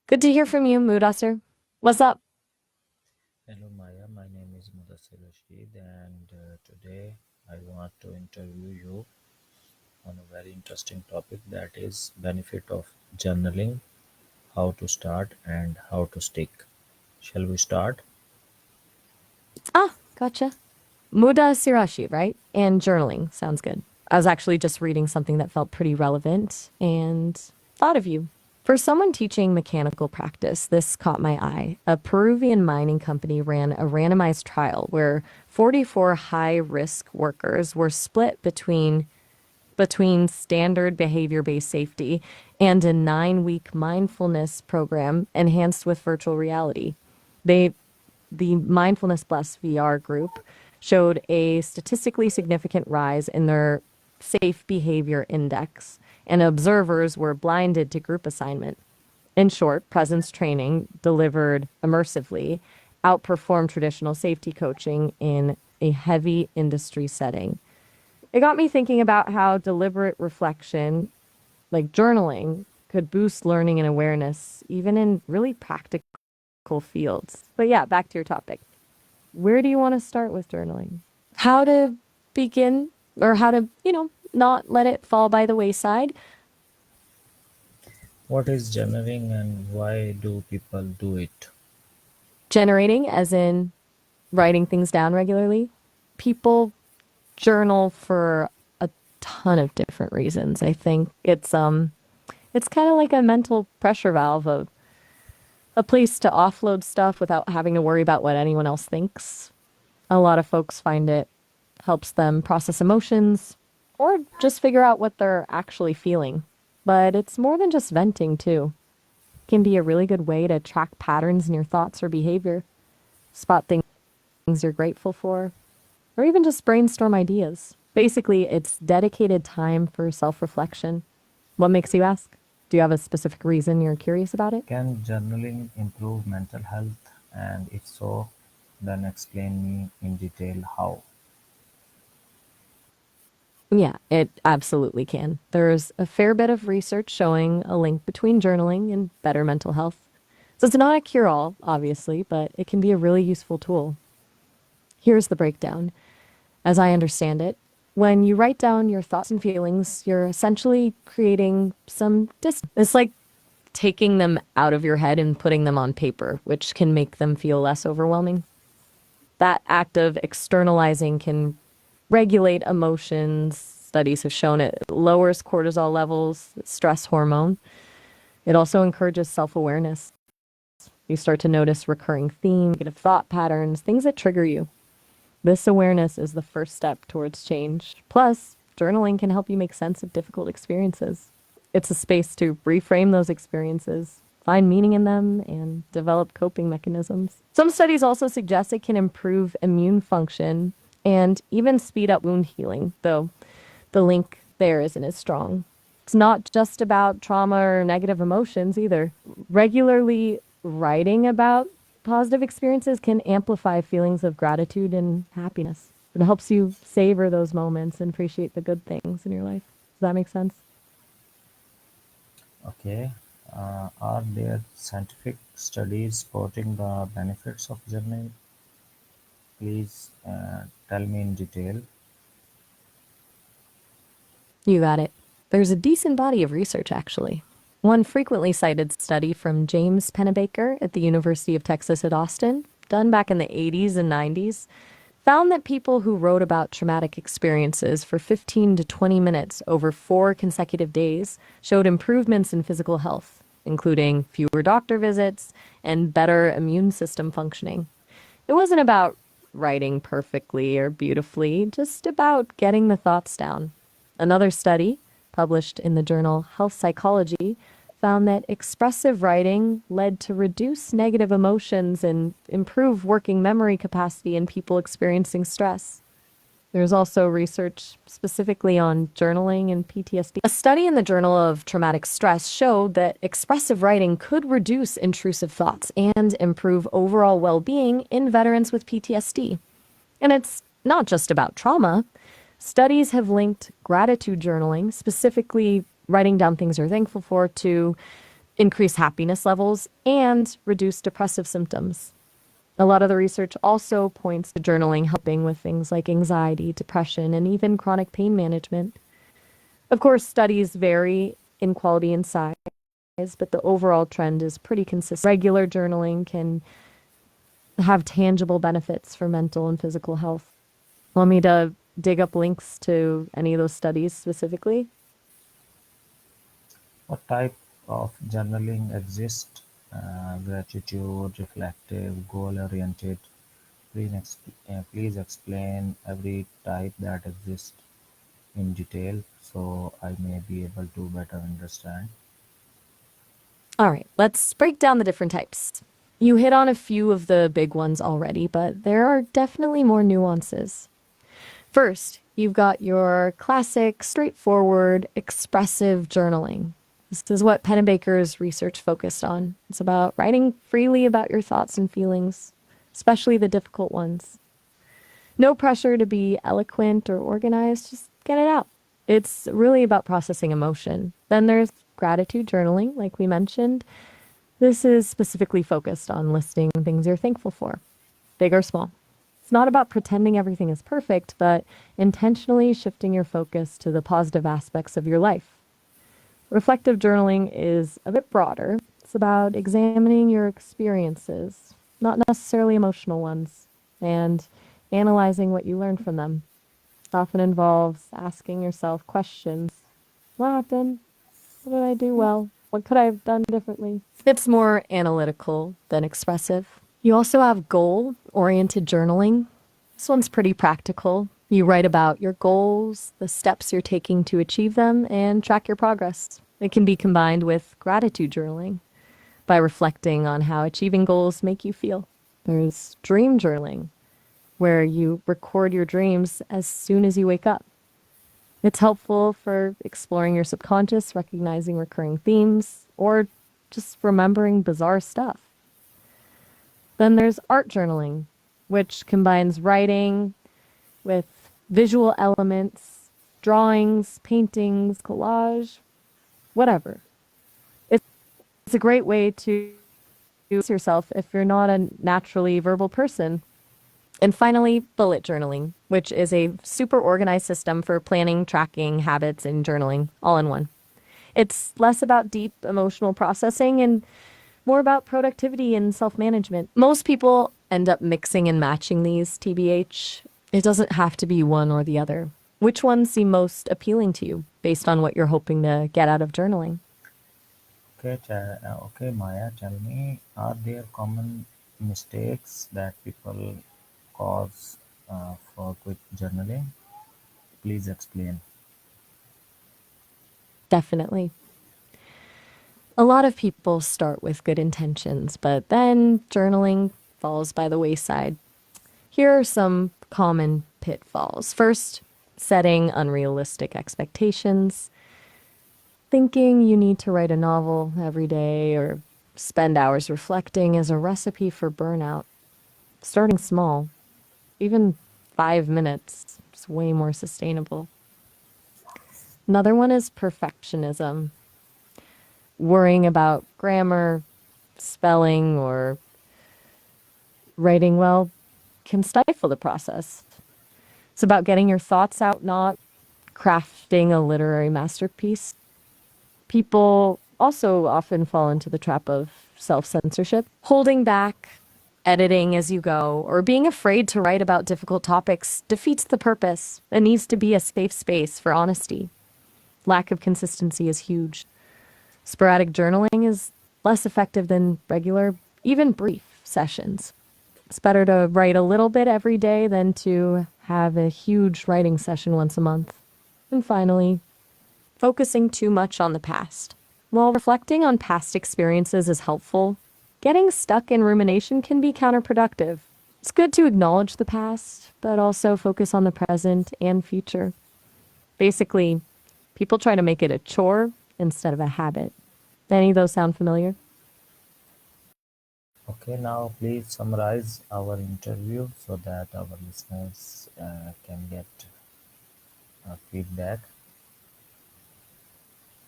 Good to hear from you, Mudassar. What's up? Hello Maya, my name is Mudassir Rashid and today I want to interview you on a very interesting topic that is benefit of journaling, how to start and how to stick. Shall we start? Ah, gotcha. Muda Sirashi, right? And journaling. Sounds good. I was actually just reading something that felt pretty relevant and thought of you. For someone teaching mechanical practice, this caught my eye. A Peruvian mining company ran a randomized trial where 44 high-risk workers were split between standard behavior-based safety and a 9-week mindfulness program enhanced with virtual reality. They the Mindfulness Plus VR group showed a statistically significant rise in their safe behavior index, and observers were blinded to group assignment. In short, presence training delivered immersively outperformed traditional safety coaching in a heavy industry setting. It got me thinking about how deliberate reflection, like journaling, could boost learning and awareness, even in really practical fields. But yeah, back to your topic. Where do you want to start with journaling? How to begin or how to, not let it fall by the wayside? What is journaling and why do people do it? Generating, as in writing things down regularly. People journal for a ton of different reasons. I think it's kind of like a mental pressure valve, a place to offload stuff without having to worry about what anyone else thinks. A lot of folks find it helps them process emotions or just figure out what they're actually feeling. But it's more than just venting, too. It can be a really good way to track patterns in your thoughts or behavior, spot things you're grateful for, or even just brainstorm ideas. Basically, it's dedicated time for self reflection. What makes you ask? Do you have a specific reason you're curious about it? Can journaling improve mental health and if so, then explain me in detail how. Yeah, it absolutely can. There's a fair bit of research showing a link between journaling and better mental health. So it's not a cure all, obviously, but it can be a really useful tool. Here's the breakdown. As I understand it, when you write down your thoughts and feelings, you're essentially creating some distance. It's like taking them out of your head and putting them on paper, which can make them feel less overwhelming. That act of externalizing can regulate emotions. Studies have shown it lowers cortisol levels, stress hormone. It also encourages self awareness. You start to notice recurring themes, negative thought patterns, things that trigger you. This awareness is the first step towards change. Plus, journaling can help you make sense of difficult experiences. It's a space to reframe those experiences, find meaning in them, and develop coping mechanisms. Some studies also suggest it can improve immune function and even speed up wound healing, though the link there isn't as strong. It's not just about trauma or negative emotions either. Regularly writing about positive experiences can amplify feelings of gratitude and happiness. It helps you savor those moments and appreciate the good things in your life. Does that make sense? Okay. Are there scientific studies supporting the benefits of journaling? Please tell me in detail. You got it. There's a decent body of research, actually. One frequently cited study from James Pennebaker at the University of Texas at Austin, done back in the 80s and 90s, found that people who wrote about traumatic experiences for 15 to 20 minutes over 4 consecutive days showed improvements in physical health, including fewer doctor visits and better immune system functioning. It wasn't about writing perfectly or beautifully, just about getting the thoughts down. Another study, published in the journal Health Psychology, found that expressive writing led to reduce negative emotions and improve working memory capacity in people experiencing stress. There's also research specifically on journaling and PTSD. A study in the Journal of Traumatic Stress showed that expressive writing could reduce intrusive thoughts and improve overall well being in veterans with PTSD. And it's not just about trauma. Studies have linked gratitude journaling, specifically writing down things you're thankful for, to increase happiness levels, and reduce depressive symptoms. A lot of the research also points to journaling helping with things like anxiety, depression, and even chronic pain management. Of course, studies vary in quality and size, but the overall trend is pretty consistent. Regular journaling can have tangible benefits for mental and physical health. Want me to dig up links to any of those studies specifically? What type of journaling exists? Gratitude, reflective, goal-oriented. Please explain every type that exists in detail so I may be able to better understand. All right, let's break down the different types. You hit on a few of the big ones already, but there are definitely more nuances. First, you've got your classic, straightforward, expressive journaling. This is what Penn and Baker's research focused on. It's about writing freely about your thoughts and feelings, especially the difficult ones. No pressure to be eloquent or organized, just get it out. It's really about processing emotion. Then there's gratitude journaling, like we mentioned. This is specifically focused on listing things you're thankful for, big or small. It's not about pretending everything is perfect, but intentionally shifting your focus to the positive aspects of your life. Reflective journaling is a bit broader. It's about examining your experiences, not necessarily emotional ones, and analyzing what you learned from them. It often involves asking yourself questions. What happened? What did I do well? What could I have done differently? It's more analytical than expressive. You also have goal oriented journaling. This one's pretty practical. You write about your goals, the steps you're taking to achieve them, and track your progress. It can be combined with gratitude journaling by reflecting on how achieving goals make you feel. There's dream journaling, where you record your dreams as soon as you wake up. It's helpful for exploring your subconscious, recognizing recurring themes, or just remembering bizarre stuff. Then there's art journaling, which combines writing with visual elements, drawings, paintings, collage, whatever. It's a great way to use yourself if you're not a naturally verbal person. And finally, bullet journaling, which is a super organized system for planning, tracking, habits, and journaling all in one. It's less about deep emotional processing and more about productivity and self management. Most people end up mixing and matching these, TBH. It doesn't have to be one or the other. Which ones seem most appealing to you based on what you're hoping to get out of journaling? Okay, Maya, tell me, are there common mistakes that people cause for quick journaling? Please explain. Definitely. A lot of people start with good intentions, but then journaling falls by the wayside. Here are some common pitfalls. First, setting unrealistic expectations, thinking you need to write a novel every day or spend hours reflecting is a recipe for burnout. Starting small, even 5 minutes, is way more sustainable. Another one is perfectionism, worrying about grammar, spelling, or writing well can stifle the process. It's about getting your thoughts out, not crafting a literary masterpiece. People also often fall into the trap of self censorship, holding back, editing as you go, or being afraid to write about difficult topics defeats the purpose. It needs to be a safe space for honesty. Lack of consistency is huge. Sporadic journaling is less effective than regular, even brief sessions. It's better to write a little bit every day than to have a huge writing session once a month. And finally, focusing too much on the past. While reflecting on past experiences is helpful, getting stuck in rumination can be counterproductive. It's good to acknowledge the past, but also focus on the present and future. Basically, people try to make it a chore instead of a habit. Any of those sound familiar? Okay, now please summarize our interview so that our listeners can get feedback.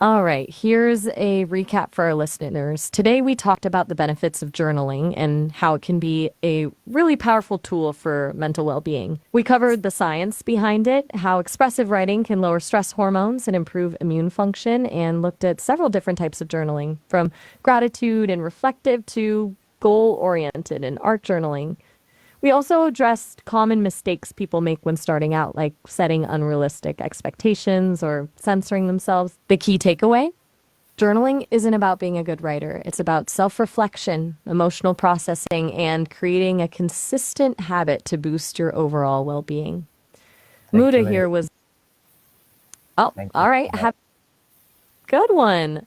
All right, here's a recap for our listeners. Today, we talked about the benefits of journaling and how it can be a really powerful tool for mental well being. We covered the science behind it, how expressive writing can lower stress hormones and improve immune function, and looked at several different types of journaling, from gratitude and reflective to goal oriented and art journaling. We also addressed common mistakes people make when starting out, like setting unrealistic expectations or censoring themselves. The key takeaway: journaling isn't about being a good writer, it's about self reflection, emotional processing, and creating a consistent habit to boost your overall well being. Thank Muda you very here was, oh, thank you all so right, much. have a good one.